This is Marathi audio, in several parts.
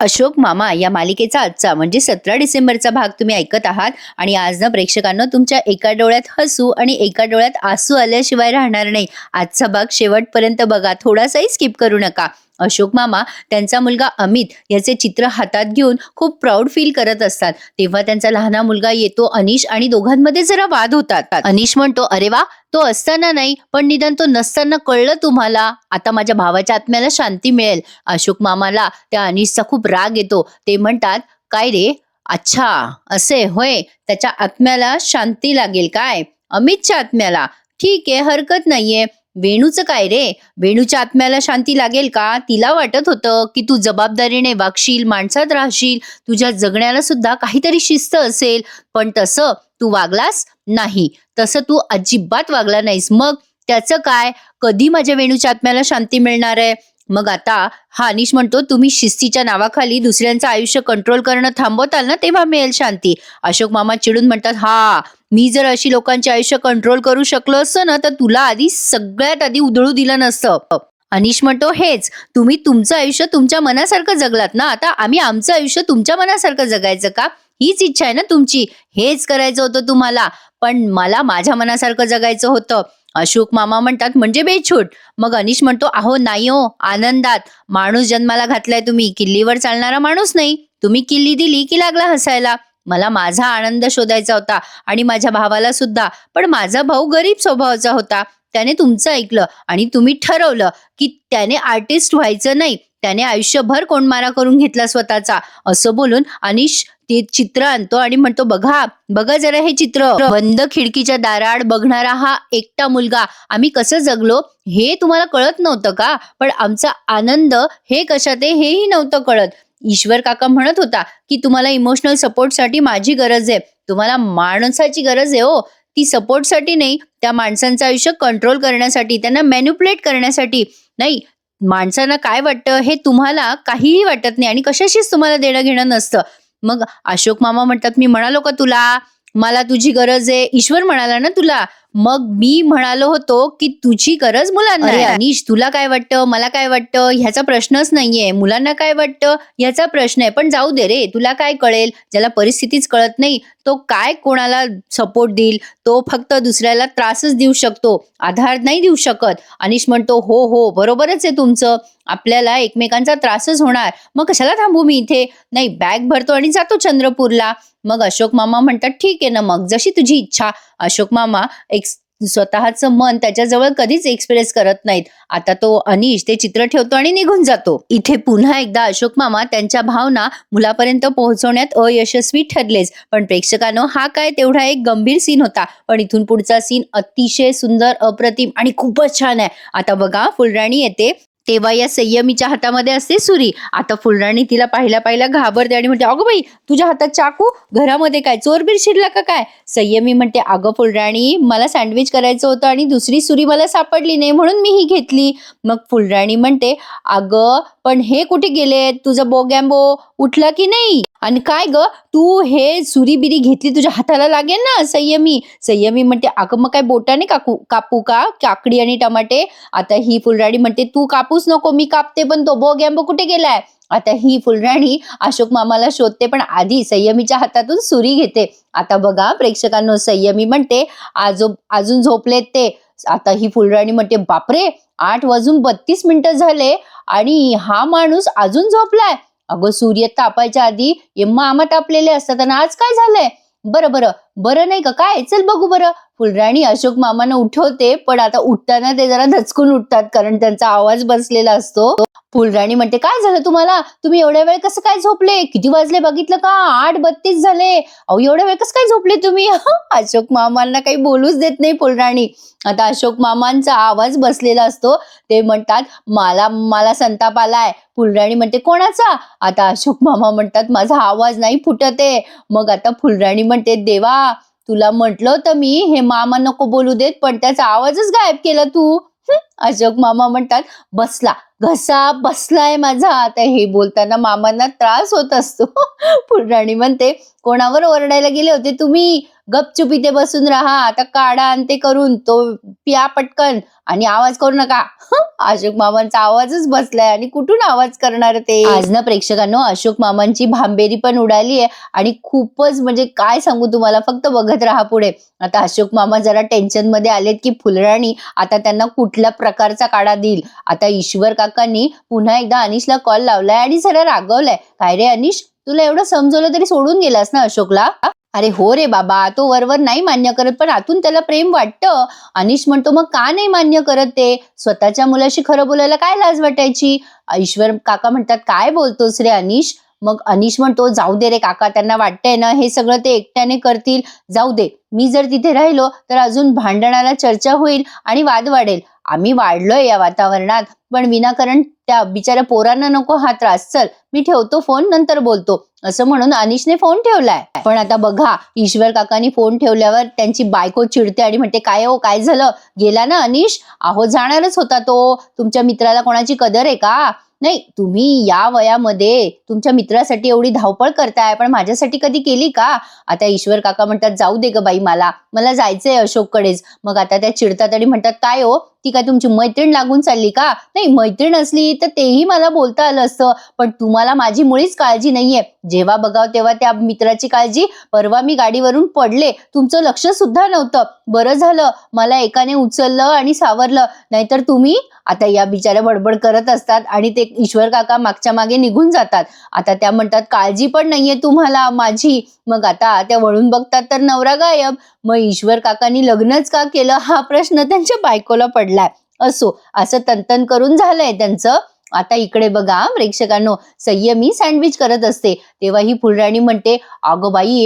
अशोक मामा या मालिकेचा आजचा म्हणजे 17 डिसेंबरचा भाग तुम्ही ऐकत आहात. आणि आज ना प्रेक्षकांना तुमच्या एका डोळ्यात हसू आणि एका डोळ्यात आसू आल्याशिवाय राहणार नाही. आजचा भाग शेवटपर्यंत बघा, थोडासाही स्किप करू नका. अशोक मामा त्यांचा मुलगा अमित याचे चित्र हातात घेऊन खूप प्राऊड फील करत असतात. तेव्हा त्यांचा लहाना मुलगा येतो अनिश आणि दोघांमध्ये जरा वाद होतात. अनिश म्हणतो, अरे वा, तो असताना नाही पण निदान तो नसताना कळलं तुम्हाला. आता माझ्या भावाच्या आत्म्याला शांती मिळेल. अशोक मामाला त्या अनिशचा खूप राग येतो. ते म्हणतात, काय रे, अच्छा असे होय, त्याच्या आत्म्याला शांती लागेल काय? अमितच्या आत्म्याला ठीक आहे, हरकत नाहीये. वेणूचं काय रे, वेणूच्या आत्म्याला शांती लागेल का? तिला वाटत होतं की तू जबाबदारीने वागशील, माणसात राहशील, तुझ्या जगण्याला सुद्धा काहीतरी शिस्त असेल, पण तसं तू वागलास नाही. तसं तू अजिबात वागला नाहीस. मग त्याचं काय? कधी माझ्या वेणूच्या आत्म्याला शांती मिळणार आहे? मग आता हा अनिश म्हणतो, तुम्ही शिस्तीच्या नावाखाली दुसऱ्यांचं आयुष्य कंट्रोल करणं थांबवताल ना, तेव्हा मिळेल शांती. अशोक मामा चिडून म्हणतात, हा, मी जर अशी लोकांचे आयुष्य कंट्रोल करू शकलो असतं ना, तर तुला आधी सगळ्यात आधी उधळू दिलं नसतं. अनिश म्हणतो, हेच तुम्ही तुमचं आयुष्य तुमच्या मनासारखं जगलात ना, आता आम्ही आमचं आयुष्य तुमच्या मनासारखं जगायचं का? हीच इच्छा आहे ना तुमची, हेच करायचं होतं तुम्हाला, पण मला माझ्या मनासारखं जगायचं होतं. अशोक मामा म्हणतात, म्हणजे बेछूट. मग अनिश म्हणतो, अहो नाही हो, आनंदात. माणूस जन्माला घातलाय तुम्ही, किल्लीवर चालणारा माणूस नाही. तुम्ही किल्ली दिली की लागला हसायला. मला माझा आनंद शोधायचा होता आणि माझ्या भावाला सुद्धा, पण माझा भाऊ गरीब स्वभावाचा होता. त्याने तुमचं ऐकलं आणि तुम्ही ठरवलं की त्याने आर्टिस्ट व्हायचं नाही, त्याने आयुष्यभर कोंडमारा करून घेतला स्वतःचा. असं बोलून अनिश ते चित्र आणतो आणि म्हणतो, बघा बघा जरा हे चित्र. बंद खिडकीच्या दाराआड बघणारा हा एकटा मुलगा. आम्ही कसं जगलो हे तुम्हाला कळत नव्हतं का? पण आमचा आनंद हे कशात आहे हेही नव्हतं कळत. ईश्वर काका म्हणत होता की तुम्हाला इमोशनल सपोर्टसाठी माझी गरज आहे. तुम्हाला माणसाची गरज आहे हो, ती सपोर्टसाठी नाही, त्या माणसांचं आयुष्य कंट्रोल करण्यासाठी, त्यांना मॅन्युप्युलेट करण्यासाठी नाही. माणसांना काय वाटतं हे तुम्हाला काहीही वाटत नाही आणि कशाशीच तुम्हाला देणं घेणं नसतं. मग अशोक मामा म्हणतात, मी म्हणालो का तुला मला तुझी गरज आहे? ईश्वर म्हणाला ना तुला. मग मी म्हणालो होतो की तुझी गरज मुलांना. अरे अनिश, तुला काय वाटतं, मला काय वाटतं ह्याचा प्रश्नच नाहीये. मुलांना काय वाटतं ह्याचा प्रश्न आहे. पण जाऊ दे रे, तुला काय कळेल? ज्याला परिस्थितीच कळत नाही तो काय कोणाला सपोर्ट देईल? तो फक्त दुसऱ्याला त्रासच देऊ शकतो, आधार नाही देऊ शकत. अनिश म्हणतो, हो हो, बरोबरच आहे तुमचं. आपल्याला एकमेकांचा त्रासच होणार. मग कशाला थांबू मी इथे? नाही, बॅग भरतो आणि जातो चंद्रपूरला. मग अशोक मामा म्हणतात, ठीक आहे ना, मग जशी तुझी इच्छा. अशोक मामा स्वतःचं मन त्याच्याजवळ कधीच एक्सप्रेस करत नाहीत. आता तो अनिश ते चित्र ठेवतो आणि निघून जातो. इथे पुन्हा एकदा अशोक मामा त्यांच्या भावना मुलापर्यंत पोहोचवण्यात अयशस्वी ठरलेच. पण प्रेक्षकांनो, हा काय तेवढा एक गंभीर सीन होता, पण इथून पुढचा सीन अतिशय सुंदर, अप्रतिम आणि खूपच छान आहे. आता बघा, फुलराणी येते तेव्हा या संयमीच्या हातामध्ये असते सुरी. आता फुलराणी तिला पाहिल्या घाबरते आणि म्हणते, अगं बाई, तुझ्या हातात चाकू? घरामध्ये काय चोरबीर शिरला का काय? संयमी म्हणते, अगं फुलराणी, मला सँडविच करायचं होतं आणि दुसरी सुरी मला सापडली नाही म्हणून मी ही घेतली. मग फुलराणी म्हणते, अगं पण हे कुठे गेले? तुझं बोगॅम्बो उठला की नाही? आणि काय ग, तू हे सुरी बिरी घेतली, तुझ्या हाताला लागेल ना? संयमी म्हणते, अगं मग काय बोटाने कापू का काकडी आणि टमाटे? आता ही फुलराणी म्हणते, तू कापूस नको, मी कापते, पण तो बोगॅम्बो कुठे गेलाय? आता ही फुलराणी अशोक मामाला शोधते, पण आधी संयमीच्या हातातून सुरी घेते. आता बघा प्रेक्षकांनो, संयमी म्हणते, अजून झोपलेत ते. आता ही फुलराणी म्हणते, बापरे, 8:32 झाले आणि हा माणूस अजून झोपलाय. अगं, सूर्य तापायच्या आधी मामा तापलेले असतात आणि आज काय झालंय? बरं नाही का काय? चल बघू बरं. फुलराणी अशोक मामांना उठवते, पण आता उठताना ते जरा धचकून उठतात कारण त्यांचा आवाज बसलेला असतो. फुलराणी म्हणते, काय झालं तुम्हाला? तुम्ही एवढ्या वेळ कसं काय झोपले? किती वाजले बघितलं का? 8:32 झाले. अहो, एवढ्या वेळ कसं काय झोपले तुम्ही? अशोक मामांना काही बोलूच देत नाही फुलराणी. आता अशोक मामांचा आवाज बसलेला असतो. ते म्हणतात, मला संताप आलाय. फुलराणी म्हणते, कोणाचा? आता अशोक मामा म्हणतात, माझा आवाज नाही फुटत आहे. मग आता फुलराणी म्हणते, देवा, तुला म्हटलं होतं मी हे मामा नको बोलू देत, पण त्याचा आवाजच गायब केला तू. अशोक मामा म्हणतात, बसला, घसा बसलाय माझा. आता हे बोलताना मामांना त्रास होत असतो. फुलराणी म्हणते, कोणावर ओरडायला गेले होते तुम्ही? गपचूप इथे बसून राहा. आता काढा आणि ते करून तो प्या पटकन आणि आवाज करू नका. अशोक मामांचा आवाजच बसलाय आणि कुठून आवाज करणार ते. आज ना प्रेक्षकांनो, अशोक मामांची भांबेरी पण उडाली आहे आणि खूपच म्हणजे काय सांगू तुम्हाला, फक्त बघत राहा पुढे. आता अशोक मामा जरा टेन्शन मध्ये आलेत की फुलराणी आता त्यांना कुठल्या प्रकारचा काढा देईल. आता ईश्वर काकांनी पुन्हा एकदा अनिशला कॉल लावलाय आणि जरा रागवलाय. काय रे अनिश, तुला एवढं समजवलं तरी सोडून गेलास ना अशोकला? अरे हो रे बाबा, तो वरवर नाही मान्य करत पण आतून त्याला प्रेम वाटतं. अनिश म्हणतो, मग का नाही मान्य करत ते? स्वतःच्या मुलाशी खरं बोलायला काय लाज वाटायची? ईश्वर काका म्हणतात, काय बोलतोस रे अनिश? मग अनिश म्हणतो, जाऊ दे रे काका, त्यांना वाटतंय ना हे सगळं ते एकट्याने करतील. जाऊ दे, मी जर तिथे राहिलो तर अजून भांडणाला चर्चा होईल आणि वाद वाढेल. आम्ही वाढलोय या वातावरणात, पण विनाकारण त्या बिचाऱ्या पोरांना नको हा त्रास. चल मी ठेवतो फोन, नंतर बोलतो. असं म्हणून अनिशने फोन ठेवलाय. पण आता बघा, ईश्वर काकांनी फोन ठेवल्यावर त्यांची बायको चिडते आणि म्हणते, काय हो, काय झालं? गेला ना अनिश? अहो जाणारच होता तो. तुमच्या मित्राला कोणाची कदर आहे का? नाही, तुम्ही या वयामध्ये तुमच्या मित्रासाठी एवढी धावपळ करताय, पण माझ्यासाठी कधी केली का? आता ईश्वर काका म्हणतात, जाऊ दे ग बाई, मला जायचंय अशोककडेच. मग आता त्या चिडतात आणि म्हणतात, काय हो, ती काय तुमची मैत्रीण लागून चालली का? नाही, मैत्रीण असली तर तेही मला बोलता आलं असतं, पण तुम्हाला माझी मुळीच काळजी नाहीये. जेव्हा बघाव तेव्हा त्या मित्राची काळजी. परवा मी गाडीवरून पडले, तुमचं लक्ष सुद्धा नव्हतं. बरं झालं मला एकाने उचललं आणि सावरलं, नाहीतर तुम्ही. आता या बिचाऱ्या बडबड करत असतात आणि ते ईश्वर काका मागच्या मागे निघून जातात. आता त्या म्हणतात, काळजी पण नाहीये तुम्हाला माझी. मग आता त्या वळून बघतात तर नवरा गायब. मग ईश्वर काकांनी लग्नच का केलं हा प्रश्न त्यांच्या बायकोला पडलाय. असो, असं तंतन करून झालंय त्यांचं. आता इकडे बघा प्रेक्षकांनो, संयमी सँडविच करत असते तेव्हा ही फुलराणी म्हणते, अगं बाई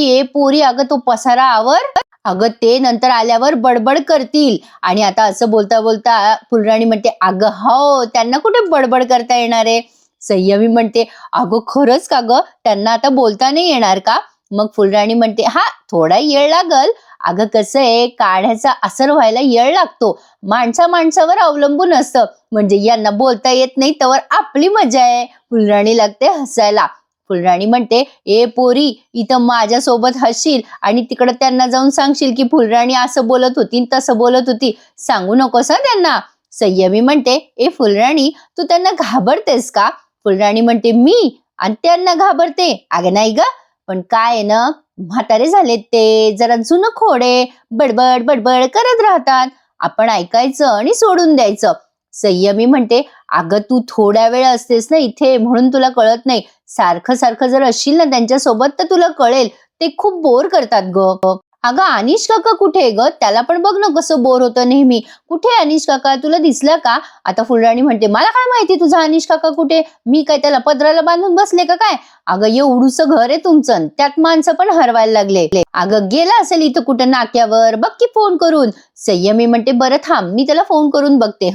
ए पोरी, अगं तो पसारा आवर. अगं ते नंतर आल्यावर बडबड करतील. आणि आता असं बोलता बोलता फुलराणी म्हणते, अगं हो, त्यांना कुठे बडबड करता येणार आहे? संयमी म्हणते, अगं खरंच का ग, त्यांना आता बोलता नाही येणार का? मग फुलराणी म्हणते, हा थोडा येळ लागल. अगं कसं आहे, काढ्याचा असर व्हायला येळ लागतो. माणसावर अवलंबून असतं. म्हणजे यांना बोलता येत नाही तर आपली मजा आहे. फुलराणी लागते हसायला. फुलराणी म्हणते, ए पोरी, इथं माझ्यासोबत हसशील आणि तिकडं त्यांना जाऊन सांगशील की फुलराणी असं बोलत होती तसं बोलत होती. सांगू नकोस हा त्यांना. संयमी म्हणते, ए फुलराणी, तू त्यांना घाबरतेस का? फुलराणी म्हणते, मी आणि त्यांना घाबरते? अगं नाही ग, पण काय आहे ना, म्हातारे झालेत ते, जरा जुनं खोडे, बडबड बडबड करत राहतात. आपण ऐकायचं आणि सोडून द्यायचं. संयमी म्हणते, अगं तू थोड्या वेळ असतेस ना इथे, म्हणून तुला कळत नाही. सारखं सारखं जर असशील ना त्यांच्यासोबत तर तुला कळेल. ते खूप बोर करतात ग. अगं अनिश काका कुठे ग? त्याला पण बघ ना कसं बोर होतं नेहमी. कुठे अनिश काका, तुला दिसला का? आता फुलराणी म्हणते, मला काय माहिती तुझा अनिश काका कुठे? मी काय त्याला पदराला बांधून बसले का काय? अगं एवढूसं घर आहे तुमचं, त्यात माणसं पण हरवायला लागले. अगं गेला असेल इथं कुठं नाक्यावर, बघ की फोन करून. संयमी म्हणते, बरं थांब, मी त्याला फोन करून बघते.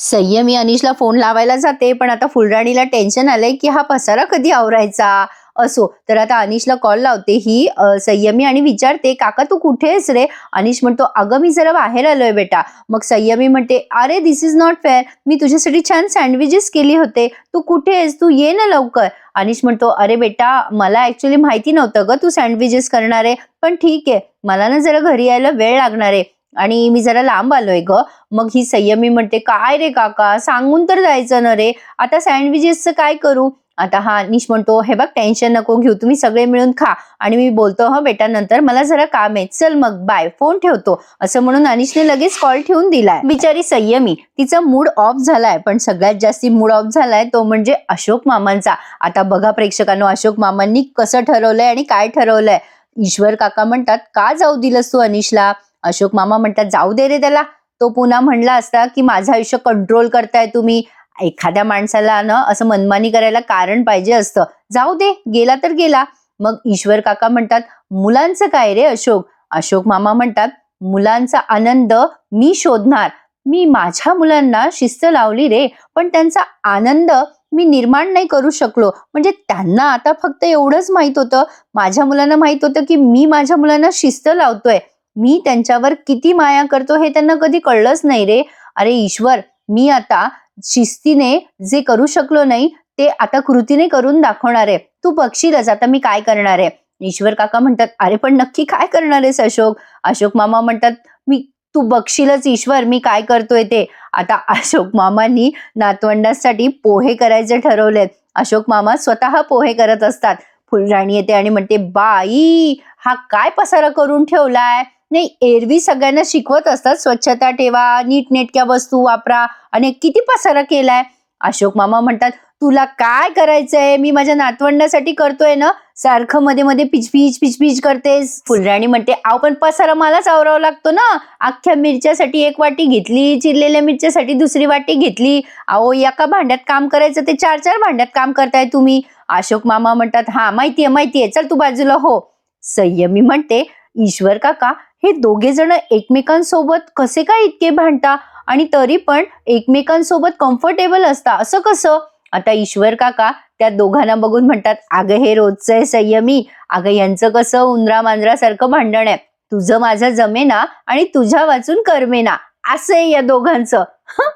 संयमी अनिशला फोन लावायला जाते, पण आता फुलराणीला टेन्शन आलंय की हा पसारा कधी आवरायचा. असो, तर आता अनिशला कॉल लावते ही संयमी आणि विचारते, काका तू कुठे आहेस रे? अनिश म्हणतो, अगं मी जरा बाहेर आलोय बेटा. मग संयमी म्हणते, अरे दिस इज नॉट फेअर, मी तुझ्यासाठी छान सँडविचेस केली होते, तू कुठे आहेस? तू ये ना लवकर. अनिश म्हणतो, अरे बेटा, मला ऍक्च्युली माहिती नव्हतं ग तू सँडविचेस करणार आहे, पण ठीक आहे, मला ना जरा घरी यायला वेळ लागणार आहे आणि मी जरा लांब आलोय ग. मग ही संयमी म्हणते, काय रे काका, सांगून तर जायचं ना रे, आता सँडविचेसचं काय करू? आता हा अनिश म्हणतो, हे बघ टेन्शन नको घेऊ, तुम्ही सगळे मिळून खा आणि मी बोलतो हा बेटा नंतर, मला जरा काम आहे, चल मग बाय, फोन ठेवतो. असं म्हणून अनिशने लगेच कॉल ठेवून दिलाय. बिचारी संयमी, तिचा मूड ऑफ झालाय, पण सगळ्यात जास्ती मूड ऑफ झालाय तो म्हणजे अशोक मामांचा. आता बघा प्रेक्षकांनो, अशोक मामांनी कसं ठरवलंय आणि काय ठरवलंय. ईश्वर काका म्हणतात, का जाऊ दिलंस तू अनिशला? अशोक मामा म्हणतात, जाऊ दे रे त्याला, तो पुन्हा म्हणला असता की माझं आयुष्य कंट्रोल करताय तुम्ही. एखाद्या माणसाला ना असं मनमानी करायला कारण पाहिजे असतं. जाऊ दे, गेला तर गेला. मग ईश्वर काका म्हणतात, मुलांचं काय रे अशोक? अशोक मामा म्हणतात, मुलांचा आनंद मी शोधणार. मी माझ्या मुलांना शिस्त लावली रे, पण त्यांचा आनंद मी निर्माण नाही करू शकलो. म्हणजे त्यांना आता फक्त एवढंच माहित होतं, माझ्या मुलांना माहित होतं की मी माझ्या मुलांना शिस्त लावतोय, मी त्यांच्यावर किती माया करतो हे त्यांना कधी कळलंच नाही रे. अरे ईश्वर, मी आता शिस्तीने जे करू शकलो नाही ते आता कृतीने करून दाखवणार आहे. तू बघशीलच आता मी काय करणार आहे. ईश्वर काका म्हणतात, अरे पण नक्की काय करणार आहेस अशोक? अशोक मामा म्हणतात, मी तू बघशीलच ईश्वर मी काय करतोय ते. आता अशोक मामांनी नातवंडांसाठी पोहे करायचे ठरवलेत. अशोक मामा स्वतः पोहे करत असतात. फुलराणी येते आणि म्हणते, बाई हा काय पसारा करून ठेवलाय. नाही, एरवी सगळ्यांना शिकवत असतात स्वच्छता ठेवा, नीटनेटक्या वस्तू वापरा, आणि किती पसारा केलाय. अशोक मामा म्हणतात, तुला काय करायचंय, मी माझ्या नातवंडासाठी करतोय ना, सारखं मध्ये मध्ये पिचपिच पिचपिच करतेस. फुलराणी म्हणते, आव पण पसारा मलाच आवरावा लागतो ना. अख्ख्या मिरच्यासाठी एक वाटी घेतली, चिरलेल्या मिरच्यासाठी दुसरी वाटी घेतली. अहो एका भांड्यात काम करायचं ते 4-4 भांड्यात काम करताय तुम्ही. अशोक मामा म्हणतात, हा माहितीये माहितीये, चल तू बाजूला हो. संयमी म्हणते, ईश्वर काका हे दोघे जण एकमेकांसोबत कसे काय इतके भांडता आणि तरी पण एकमेकांसोबत कम्फर्टेबल असता, असं कसं? आता ईश्वर काका त्या दोघांना बघून म्हणतात, अगं हे रोजचं आहे संयमी. अगं यांचं कसं उंदरा मांजरासारखं भांडण आहे. तुझं माझं जमेना आणि तुझ्या वाचून करमेना, असं आहे या दोघांचं.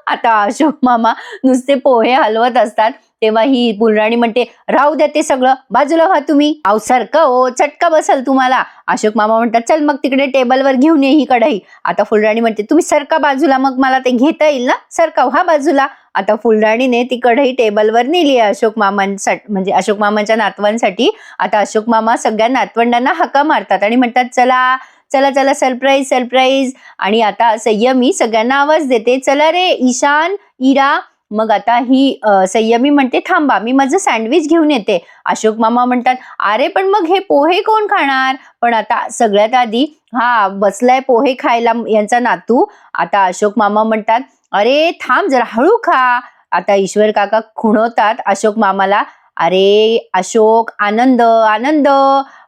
आता अशोक मामा नुसते पोहे हलवत असतात तेव्हा ही फुलराणी म्हणते, राहू द्या ते सगळं, बाजूला व्हा तुम्ही. अहो सारखं हो, चटका बसल तुम्हाला. अशोक मामा म्हणतात, चल मग तिकडे टेबलवर घेऊन ये ही कढई. आता फुलराणी म्हणते, तुम्ही सरका बाजूला, मग मला ते घेता येईल ना, सरका व्हा बाजूला. आता फुलराणीने ती कढई टेबलवर नेली आहे अशोक मामांसाठी, म्हणजे अशोक मामांच्या नातवांसाठी. आता अशोक मामा सगळ्या नातवंडांना हाका मारतात आणि म्हणतात, चला चला चला, सरप्राईज सरप्राईज. आणि आता संयमी सगळ्यांना आवाज देते, चला रे ईशान, इरा. मग आता ही संयमी म्हणते, थांबा मी माझं सँडविच घेऊन येते. अशोक मामा म्हणतात, अरे पण मग हे पोहे कोण खाणार? पण आता सगळ्यात आधी हा बसलाय पोहे खायला यांचा नातू. आता अशोक मामा म्हणतात, अरे थांब जरा, हळू खा. आता ईश्वर काका खुणवतात अशोक मामाला, अरे अशोक, आनंद आनंद.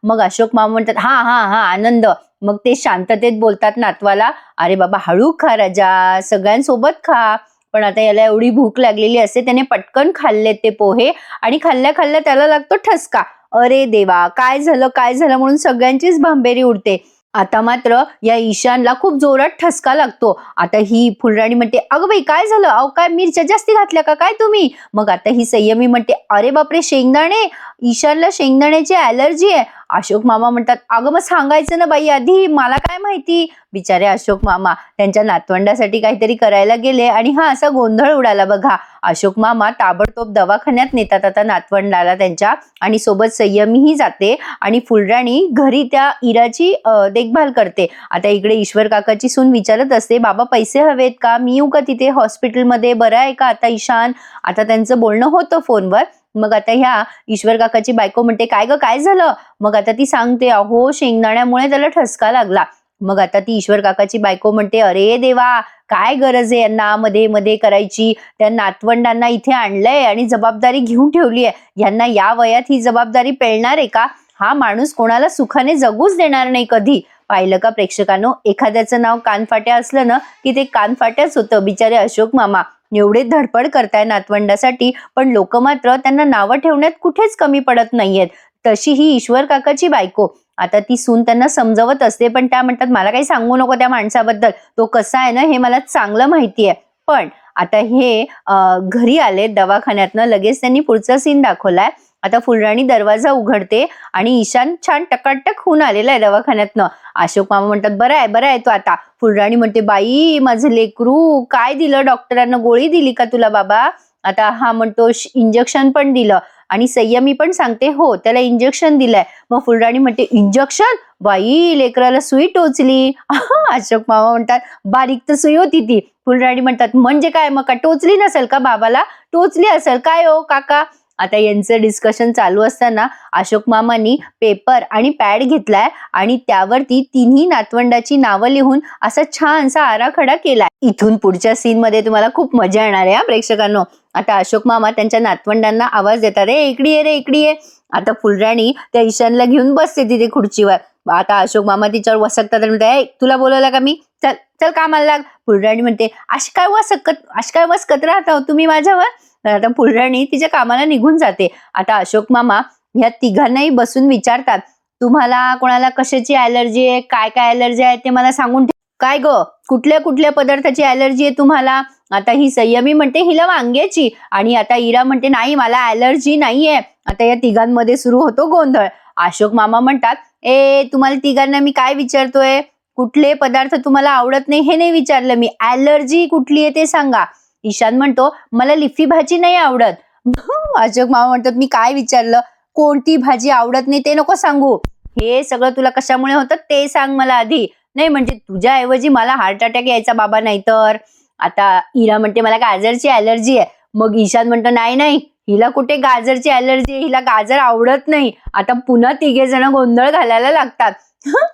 मग अशोक मामा म्हणतात, हा हा हा आनंद. मग ते शांततेत बोलतात नातवाला, अरे बाबा हळू खा राजा, सगळ्यांसोबत खा. पण आता याला एवढी भूक लागलेली असते, त्याने पटकन खाल्ले ते पोहे आणि खाल्ल्या खाल्ल्या त्याला लागतो ठसका. अरे देवा, काय झालं काय झालं म्हणून सगळ्यांचीच भांबेरी उडते. आता मात्र या ईशानला खूप जोरात ठसका लागतो. आता ही फुलराणी म्हणते, अगं बाई काय झालं, अहो काय मिरच्या जास्ती घातल्या का काय तुम्ही? मग आता ही संयमी म्हणते, अरे बापरे शेंगदाणे, ईशानला शेंगदाण्याची ॲलर्जी आहे. अशोक मामा म्हणतात, अगं मग सांगायचं ना बाई आधी, मला काय माहिती. बिचारे अशोक मामा त्यांच्या नातवंडासाठी काहीतरी करायला गेले आणि हा असा गोंधळ उडाला बघा. अशोक मामा ताबडतोब दवाखान्यात नेतात आता नातवंडाला त्यांच्या, आणि सोबत संयमीही जाते आणि फुलराणी घरी त्या इराची देखभाल करते. आता इकडे ईश्वर काकाची सून विचारत असते, बाबा पैसे हवेत का, मी येऊ का तिथे हॉस्पिटलमध्ये, बरं आहे का आता ईशान? आता त्यांचं बोलणं होतं फोनवर. मग आता ह्या ईश्वर काकाची बायको म्हणते, काय ग काय झालं? मग आता ती सांगते, अहो शेंगदाण्यामुळे त्याला ठसका लागला. मग आता ती ईश्वर काकाची बायको म्हणते, अरे देवा, काय गरज आहे यांना मध्ये मध्ये करायची, त्या नातवंडांना इथे आणलंय आणि जबाबदारी घेऊन ठेवली आहे, यांना या वयात ही जबाबदारी पेलणार आहे का? हा माणूस कोणाला सुखाने जगूच देणार नाही कधी. पाहिलं का प्रेक्षकांनो, एखाद्याचं नाव कानफाट्या असलं ना की ते कानफाट्याच होतं. बिचारे अशोक मामा एवढे धडपड करताय नातवंडासाठी, पण लोक मात्र त्यांना नावं ठेवण्यात कुठेच कमी पडत नाहीयेत. तशी ही ईश्वर काकाची बायको. आता ती सून त्यांना समजवत असते, पण त्या म्हणतात, मला काही सांगू नको त्या माणसाबद्दल, तो कसा आहे ना हे मला चांगलं माहिती आहे. पण आता हे घरी आले दवाखान्यातनं, लगेच त्यांनी पुढचा सीन दाखवलाय. आता फुलराणी दरवाजा उघडते आणि ईशान छान टकाटक होऊन आलेला आहे दवाखान्यातनं. अशोक मामा म्हणतात, बरं आहे तो आता. फुलराणी म्हणते, बाई माझं लेकरू, काय दिलं डॉक्टरांना, गोळी दिली का तुला बाबा? आता हा म्हणतो, इंजेक्शन पण दिलं. आणि संयमी पण सांगते, हो त्याला इंजेक्शन दिलंय. मग फुलराणी म्हणते, इंजेक्शन? बाई लेकराला सुई टोचली. अशोक मामा म्हणतात, बारीक तर सुई होती ती. फुलराणी म्हणतात, म्हणजे काय, मग का टोचली नसेल का बाबाला? टोचली असेल काय हो काका? आता यांचं डिस्कशन चालू असताना अशोक मामांनी पेपर आणि पॅड घेतलाय आणि त्यावरती तिन्ही नातवंडाची नावं लिहून असा छानसा आराखडा केलाय. इथून पुढच्या सीन मध्ये तुम्हाला खूप मजा येणार आहे प्रेक्षकांनो. आता अशोक मामा त्यांच्या नातवंडांना आवाज देतात, रे इकडी ये रे इकडी ये. आता फुलराणी त्या ईशानला घेऊन बसते तिथे खुर्चीवर. आता अशोक मामा तिच्यावर वसकतात आणि म्हणते, तुला बोलवलं का मी, चल चल कामाला लाग. फुलराणी म्हणते, अशी काय वसकत राहता तुम्ही माझ्यावर? आता फुलराणी तिच्या कामाला निघून जाते. आता अशोक मामा ह्या तिघांनाही बसून विचारतात, तुम्हाला कोणाला कशाची ॲलर्जी आहे, काय काय ॲलर्जी आहे ते मला सांगून काय ग, कुठल्या कुठल्या पदार्थाची ॲलर्जी आहे तुम्हाला? आता ही संयमी म्हणते हिला वांग्याची, आणि आता इरा म्हणते नाही मला ॲलर्जी नाहीये. आता या तिघांमध्ये सुरू होतो गोंधळ. अशोक मामा म्हणतात, तुम्हाला तिघांना मी काय विचारतोय? कुठले पदार्थ तुम्हाला आवडत नाही हे नाही विचारलं मी, ॲलर्जी कुठली आहे ते सांगा. ईशान म्हणतो मला लिफी भाजी नाही आवडत. अशोक मामा म्हणतात मी काय विचारलं? कोणती भाजी आवडत नाही ते नको सांगू, हे सगळं तुला कशामुळे होतं ते सांग मला आधी. नाही म्हणजे तुझ्या ऐवजी मला हार्ट अटॅक यायचा बाबा नाही तर. आता इरा म्हणते मला गाजरची ॲलर्जी आहे. मग ईशान म्हणतो नाही नाही, हिला कुठे गाजरची ॲलर्जी आहे, हिला गाजर आवडत नाही. आता पुन्हा तिघे जण गोंधळ घालायला लागतात.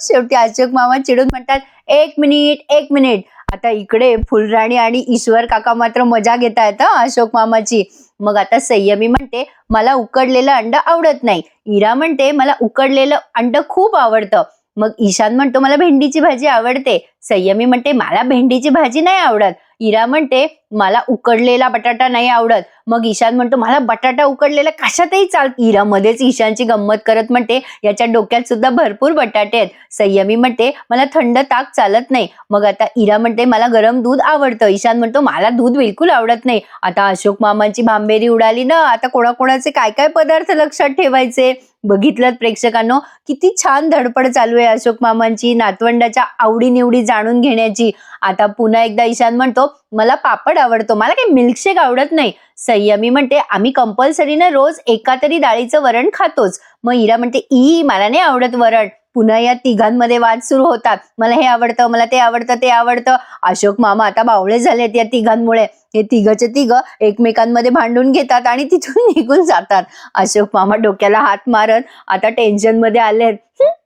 शेवटी अशोक मामा चिडून म्हणतात एक मिनिट एक मिनिट. आता इकडे फुलराणी आणि ईश्वर काका मात्र मजा घेत आहेत अशोक मामाची. मग आता संयमी म्हणते मला उकडलेलं अंड आवडत नाही. इरा म्हणते मला उकडलेलं अंड खूप आवडतं. मग ईशान म्हणतो मला भेंडीची भाजी आवडते. संयमी म्हणते मला भेंडीची भाजी नाही आवडत. इरा म्हणते मला उकडलेला बटाटा नाही आवडत. मग ईशान म्हणतो मला बटाटा उकडलेला कशातही चालत. इरा मध्येच ईशानची गंमत करत म्हणते याच्या डोक्यात सुद्धा भरपूर बटाटे आहेत. संयमी म्हणते मला थंड ताक चालत नाही. मग आता इरा म्हणते मला गरम दूध आवडतं. ईशान म्हणतो मला दूध बिलकुल आवडत नाही. आता अशोक मामांची भांबेरी उडाली ना. आता कोणाकोणाचे काय काय पदार्थ लक्षात ठेवायचे. बघितलं प्रेक्षकांनो, किती छान धडपड चालू आहे अशोक मामांची नातवंडाच्या आवडीनिवडी जाणून घेण्याची. आता पुन्हा एकदा ईशान म्हणतो मला पापड आवडतो, मला काही मिल्कशेक आवडत नाही. संयमी म्हणते आम्ही कंपल्सरी ना रोज एका तरी डाळीचं वरण खातोच. मग इरा म्हणते मला नाही आवडत वरण. पुन्हा या तिघांमध्ये वाद सुरू होतात. मला हे आवडतं, मला ते आवडतं, ते आवडतं. अशोक मामा आता बावळे झालेत या तिघांमुळे. हे तिघचे तिघ एकमेकांमध्ये भांडून घेतात आणि तिथून निघून जातात. अशोक मामा डोक्याला हात मारत आता टेन्शन मध्ये आलेत.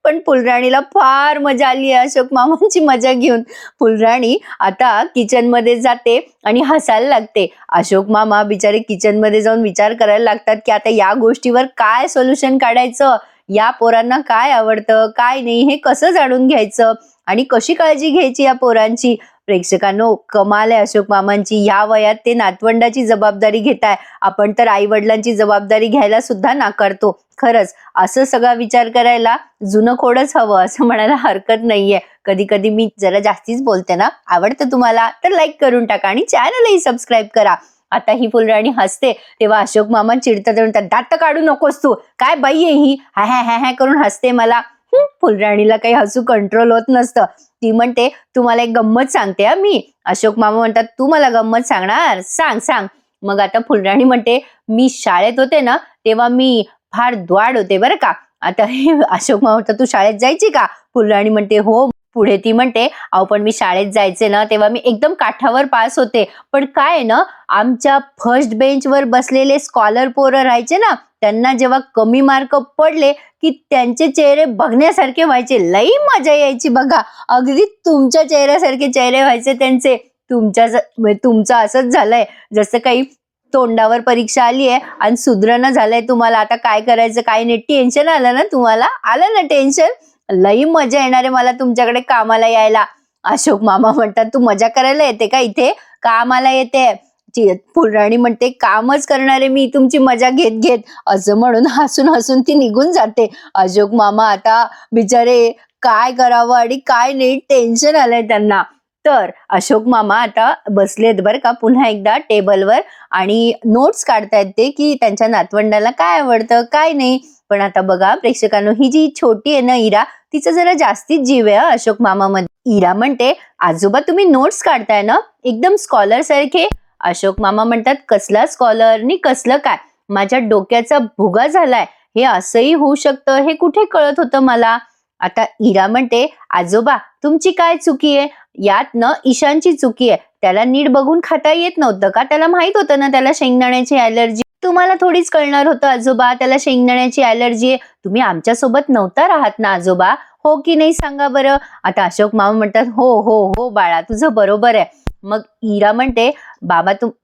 पण फुलराणीला फार मजा आली आहे अशोक मामांची मजा घेऊन. फुलराणी आता किचन मध्ये जाते आणि हसायला लागते. अशोक मामा बिचारे किचन मध्ये जाऊन विचार करायला लागतात की आता या गोष्टीवर काय सोल्युशन काढायचं, या पोरांना काय आवडतं काय नाही हे कसं जाणून घ्यायचं आणि कशी काळजी घ्यायची या पोरांची. प्रेक्षकांनो, कमाल आहे अशोक मामांची. या वयात ते नातवंडाची जबाबदारी घेताय. आपण तर आई वडिलांची जबाबदारी घ्यायला सुद्धा नाकारतो. खरंच असं सगळा विचार करायला जुनं खोडच हवं असं म्हणायला हरकत नाहीये. कधी कधी मी जरा जास्तीच बोलते ना. आवडतं तुम्हाला तर लाईक करून टाका आणि चॅनलही सबस्क्राईब करा. आता ही फुलराणी हसते तेव्हा अशोक मामा चिडतात, म्हणतात दात काढू नकोस तू, काय बाई आहे ही, हॅ हॅ हॅ करून हसते मला. फुलराणीला काही हसू कंट्रोल होत नसतं. ती म्हणते तुम्हाला एक गंमत सांगते मी. अशोक मामा म्हणतात तू मला गंमत सांगणार, सांग सांग. मग आता फुलराणी म्हणते मी शाळेत होते ना तेव्हा मी फार द्वाड होते बरं का. आता अशोक मामा म्हणतात तू शाळेत जायची का? फुलराणी म्हणते हो. पुढे ती म्हणते अहो पण मी शाळेत जायचे ना तेव्हा मी एकदम काठावर पास होते. पण काय ना आमच्या फर्स्ट बेंचवर बसलेले स्कॉलर पोरं राहायचे ना, त्यांना जेव्हा कमी मार्क पडले की त्यांचे चेहरे बघण्यासारखे व्हायचे. लई मजा यायची बघा. अगदी तुमच्या चेहऱ्यासारखे चेहरे व्हायचे त्यांचे. तुमचं असंच झालंय जसं काही तोंडावर परीक्षा आली आहे आणि सुधरणं झालंय तुम्हाला. आता काय करायचं काय नाही. टेन्शन आलं ना तुम्हाला, आलं ना टेन्शन. लई मजा येणार आहे मला तुमच्याकडे कामाला यायला. अशोक मामा म्हणतात तू मजा करायला येते का इथे, कामाला येते? फुलराणी म्हणते कामच करणारे मी तुमची मजा घेत घेत, असं म्हणून हसून हसून ती निघून जाते. अशोक मामा आता बिचारे काय करावं आणि काय नाही टेन्शन आलंय त्यांना. तर अशोक मामा आता बसलेत बरं का पुन्हा एकदा टेबलवर आणि नोट्स काढतायत ते की त्यांच्या नातवंडाला काय आवडतं काय नाही. पण आता बघा प्रेक्षकांनो, ही जी छोटी आहे ना इरा, तिचं जरा जास्तीच जीव आहे अशोक मामामध्ये. इरा म्हणते आजोबा तुम्ही नोट्स काढताय ना एकदम स्कॉलर सारखे. अशोक मामा म्हणतात कसला स्कॉलर नि कसलं काय, माझ्या डोक्याचा भुगा झालाय. हे असंही होऊ शकतं हे कुठे कळत होतं मला. आता इरा म्हणते आजोबा तुमची काय चुकी आहे, यात न ईशानची चुकी आहे. त्याला नीट बघून खाता येत नव्हतं का? त्याला माहित होतं ना त्याला शेंगदाण्याची ॲलर्जी. तुम्हाला थोडीच कळणार होतं आजोबा त्याला शेंगदाण्याची ॲलर्जी आहे. तुम्ही आमच्या सोबत नव्हता राहत ना आजोबा, हो की नाही सांगा बरं. आता अशोक मामा म्हणतात हो हो हो बाळा तुझं बरोबर आहे. मग इरा म्हणते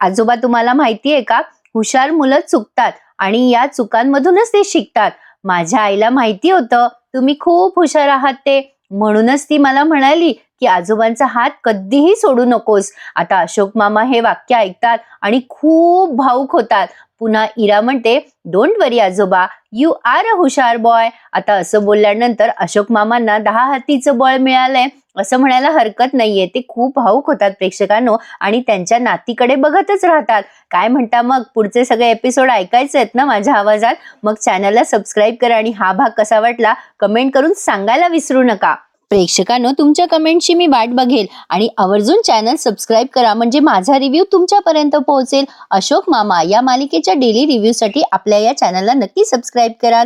आजोबा तुम्हाला माहितीये का, हुशार मुलं चुकतात आणि या चुकांमधूनच ते शिकतात. माझ्या आईला माहिती होतं तुम्ही खूप हुशार आहात ते, म्हणूनच ती मला म्हणाली की आजोबांचा हात कधीही सोडू नकोस. आता अशोक मामा हे वाक्य ऐकतात आणि खूप भावुक होतात. पुन्हा इरा म्हणते डोंट वरी आजोबा, यू आर अ हुशार बॉय. आता असं बोलल्यानंतर अशोक मामांना 10 हातीचं बळ मिळालंय असं म्हणायला हरकत नाहीये. ते खूप भावुक होतात प्रेक्षकांनो आणि त्यांच्या नातीकडे बघतच राहतात. काय म्हणता मग? पुढचे सगळे एपिसोड ऐकायचे आहेत ना माझ्या आवाजात? मग चॅनलला सबस्क्राईब करा आणि हा भाग कसा वाटला कमेंट करून सांगायला विसरू नका. प्रेक्षकांनो, तुमच्या कमेंटची मी वाट बघेल आणि आवर्जून चॅनल सबस्क्राईब करा म्हणजे माझा रिव्ह्यू तुमच्यापर्यंत पोहोचेल. अशोक मामा या मालिकेच्या डेली रिव्ह्यूसाठी आपल्या या चॅनलला नक्की सबस्क्राईब करा.